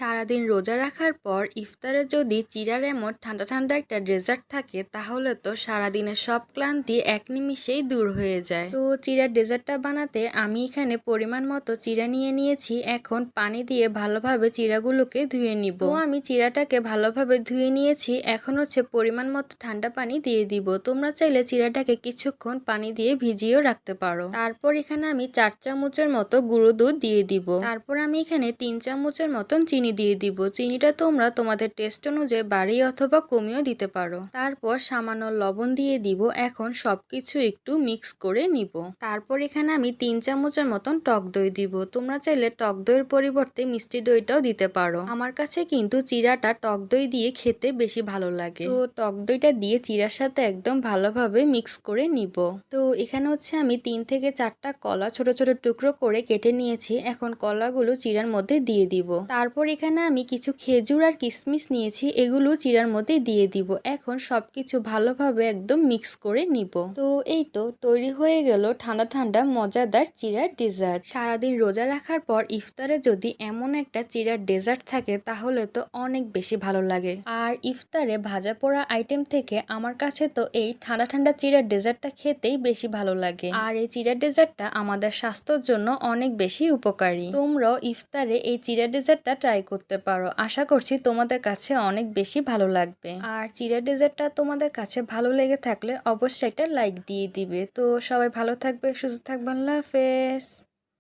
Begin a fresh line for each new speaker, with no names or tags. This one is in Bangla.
সারাদিন রোজা রাখার পর ইফতারে যদি চিড়ার এমন ঠান্ডা ঠান্ডা একটা ডেজার্ট থাকে তাহলে তো সারাদিনের সব ক্লান্তি এক নিমিষেই দূর হয়ে যায়। তো চিড়ার ডেজার্টটা বানাতে আমি এখানে পরিমাণ মতো চিড়া নিয়ে নিয়েছি। এখন পানি দিয়ে ভালোভাবে চিড়াগুলোকে ধুয়ে নিব। তো আমি চিড়াটাকে ভালোভাবে ধুয়ে নিয়েছি। এখন হচ্ছে পরিমাণ মতো ঠান্ডা পানি দিয়ে দিব। তোমরা চাইলে চিড়াটাকে কিছুক্ষণ পানি দিয়ে ভিজিয়েও রাখতে পারো। তারপর এখানে আমি 4 চামচের মতো গুঁড়ো দুধ দিয়ে দিব। তারপর আমি এখানে 3 চামচের মতন চিনি দিয়ে দিব। চিনিটা তোমরা তোমাদের টেস্ট অনুযায়ী বাড়িয়ে অথবা কমিয়েও দিতে পারো। তারপর সামান্য লবণ দিয়ে দিব। এখন সবকিছু একটু মিক্স করে নিব। তারপর এখানে আমি 3 চামচের মতন টক দই দিব। তোমরা চাইলে টক দইয়ের পরিবর্তে মিষ্টি দইটাও দিতে পারো। আমার কাছে কিন্তু চিড়াটা টক দই দিয়ে খেতে বেশি ভালো লাগে। তো টক দইটা দিয়ে চিড়ার সাথে একদম ভালোভাবে মিক্স করে নিব। তো এখানে হচ্ছে আমি 3 থেকে 4টা কলা ছোট ছোট টুকরো করে কেটে নিয়েছি। এখন কলাগুলো চিড়ার মধ্যে দিয়ে দিব। তারপর এখানে আমি কিছু খেজুর আর কিশমিশ নিয়েছি, এগুলো চিড়ার মধ্যে দিয়ে দিব। এখন সবকিছু ভালোভাবে একদম মিক্স করে নিব। তো এই তো তৈরি হয়ে গেল ঠান্ডা ঠান্ডা মজাদার চিড়ার ডেজার্ট। সারাদিন রোজা রাখার পর ইফতারে যদি এমন একটা চিড়ার ডেজার্ট থাকে তাহলে তো অনেক বেশি ভালো লাগে। আর ইফতারে ভাজা পোড়া আইটেম থেকে আমার কাছে তো এই ঠান্ডা ঠান্ডা চিড়ার ডেজার্টটা খেতেই বেশি ভালো লাগে। আর এই চিড়ার ডেজার্টটা আমাদের স্বাস্থ্যের জন্য অনেক বেশি উপকারী। তোমরাও ইফতারে এই চিড়া ডেজার্টটা ট্রাই করতে পারো। আশা করছি তোমাদের কাছে অনেক বেশি ভালো লাগবে। আর চিড়া ডেজার্টটা তোমাদের কাছে ভালো লেগে থাকলে অবশ্যই একটা লাইক দিয়ে দিবে। তো সবাই ভালো থাকবে, সুস্থ থাকবে। আল্লাহ হাফেজ।